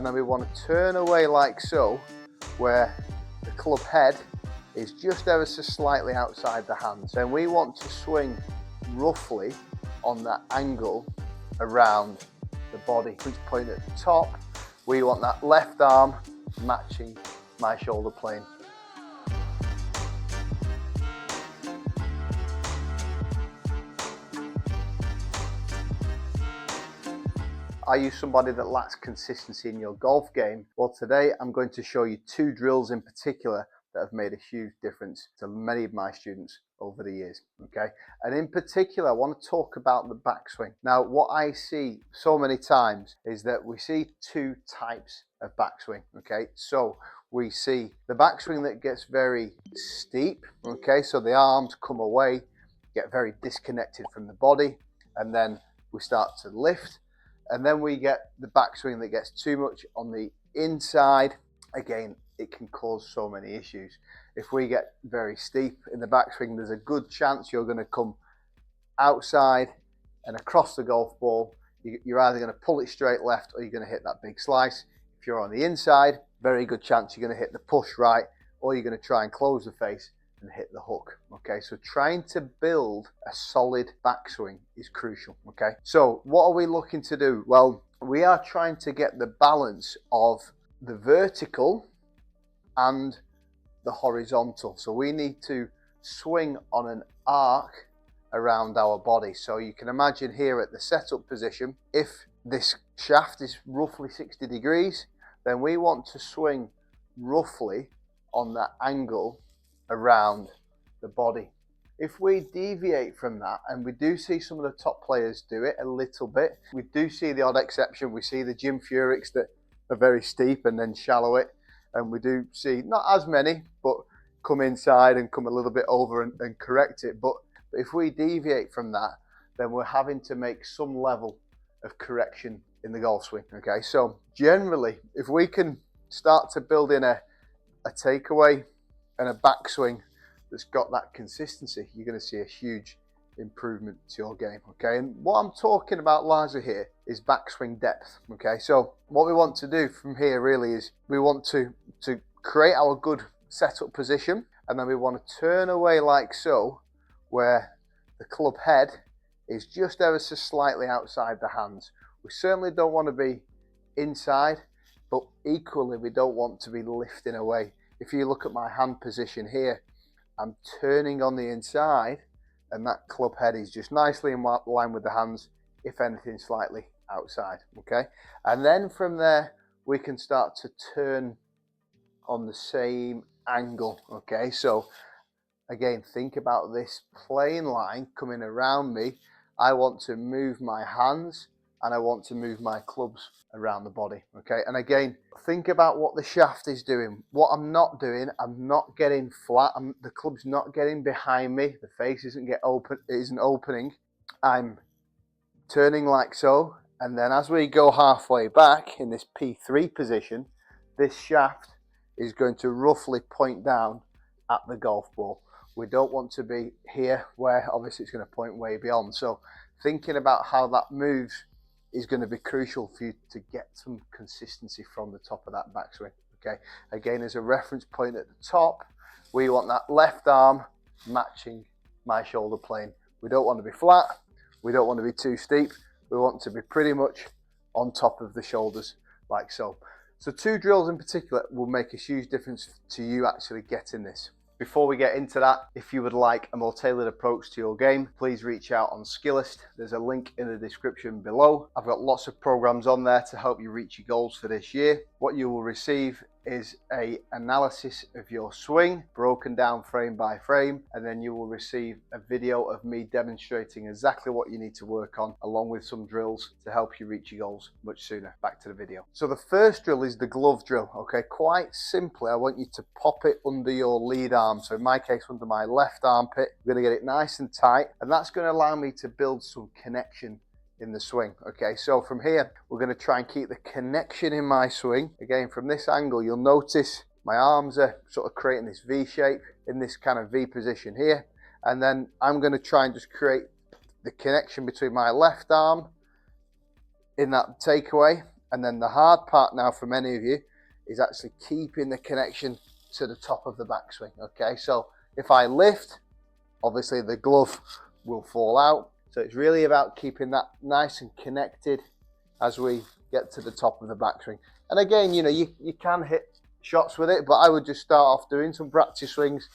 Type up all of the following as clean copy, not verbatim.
and then we want to turn away like so, where the club head is just ever so slightly outside the hands. Then we want to swing roughly on that angle around the body. Reach point at the top, we want that left arm matching my shoulder plane. Are you somebody that lacks consistency in your golf game? Well, today I'm going to show you 2 drills in particular that have made a huge difference to many of my students over the years, okay? And in particular, I want to talk about the backswing. Now, what I see so many times is that we see 2 types of backswing, okay? So we see the backswing that gets very steep, okay? So the arms come away, get very disconnected from the body, and then we start to lift. And then we get the backswing that gets too much on the inside. Again, it can cause so many issues. If we get very steep in the backswing, there's a good chance you're going to come outside and across the golf ball. You're either going to pull it straight left or you're going to hit that big slice. If you're on the inside, very good chance you're going to hit the push right, or you're going to try and close the face and hit the hook. Okay, so trying to build a solid backswing is crucial. Okay, so what are we looking to do? Well, we are trying to get the balance of the vertical and the horizontal. So we need to swing on an arc around our body. So you can imagine here at the setup position, if this shaft is roughly 60 degrees, then we want to swing roughly on that angle around the body. If we deviate from that, and we do see some of the top players do it a little bit, we do see the odd exception. We see the Jim Furyk's that are very steep and then shallow it, and we do see not as many, but come inside and come a little bit over and correct it. But if we deviate from that, then we're having to make some level of correction in the golf swing. Okay, so generally, if we can start to build in a takeaway and a backswing that's got that consistency, you're going to see a huge improvement to your game. Okay, and what I'm talking about largely here is backswing depth. Okay, so what we want to do from here really is we want to create our good setup position, and then we want to turn away like so, where the club head is just ever so slightly outside the hands. We certainly don't want to be inside, but equally we don't want to be lifting away. If you look at my hand position here, I'm turning on the inside, and that club head is just nicely in line with the hands, if anything slightly outside. Okay, and then from there we can start to turn on the same angle. Okay, so again, think about this plane line coming around me. I want to move my hands and I want to move my clubs around the body. Okay, and again, think about what the shaft is doing. What I'm not doing, I'm not getting flat. The club's not getting behind me. The face isn't opening. I'm turning like so, and then as we go halfway back in this P3 position, this shaft is going to roughly point down at the golf ball. We don't want to be here where obviously it's going to point way beyond. So thinking about how that moves is going to be crucial for you to get some consistency from the top of that backswing. Okay, again, as a reference point at the top, we want that left arm matching my shoulder plane. We don't want to be flat, we don't want to be too steep, we want to be pretty much on top of the shoulders like so. So 2 drills in particular will make a huge difference to you actually getting this. Before we get into that, if you would like a more tailored approach to your game, please reach out on Skillest. There's a link in the description below. I've got lots of programs on there to help you reach your goals for this year. What you will receive is an analysis of your swing, broken down frame by frame, and then you will receive a video of me demonstrating exactly what you need to work on, along with some drills to help you reach your goals much sooner. Back to the video. So the first drill is the glove drill. Okay, quite simply, I want you to pop it under your lead arm. So in my case, under my left armpit. We're going to get it nice and tight, and that's going to allow me to build some connection in the swing. Okay, so from here we're going to try and keep the connection in my swing. Again, from this angle, you'll notice my arms are sort of creating this V shape in this kind of V position here, and then I'm going to try and just create the connection between my left arm in that takeaway And then the hard part now for many of you is actually keeping the connection to the top of the backswing. Okay, so if I lift, obviously the glove will fall out. So it's really about keeping that nice and connected as we get to the top of the backswing. And again, you know, you can hit shots with it, but I would just start off doing some practice swings,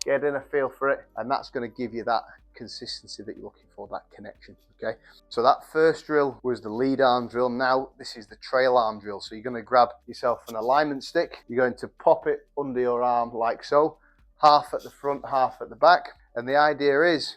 getting a feel for it, and that's going to give you that consistency that you're looking for, that connection. Okay, so that first drill was the lead arm drill. Now this is the trail arm drill. So you're going to grab yourself an alignment stick, you're going to pop it under your arm like so, half at the front, half at the back, and the idea is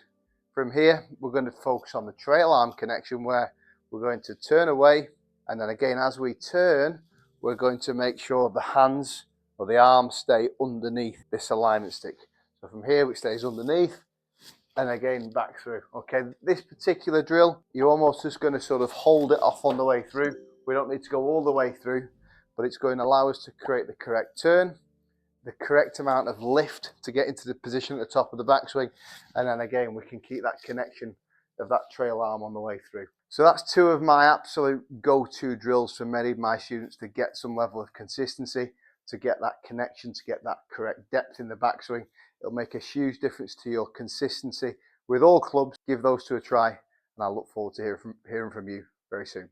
from here we're going to focus on the trail arm connection, where we're going to turn away, and then again as we turn we're going to make sure the hands or the arms stay underneath this alignment stick. So from here it stays underneath, and again back through. Okay, this particular drill, you're almost just going to sort of hold it off on the way through. We don't need to go all the way through, but it's going to allow us to create the correct turn, the correct amount of lift to get into the position at the top of the backswing, and then again we can keep that connection of that trail arm on the way through. So that's two of my absolute go-to drills for many of my students to get some level of consistency, to get that connection, to get that correct depth in the backswing. It'll make a huge difference to your consistency with all clubs. Give those two a try, and I look forward to hearing from you very soon.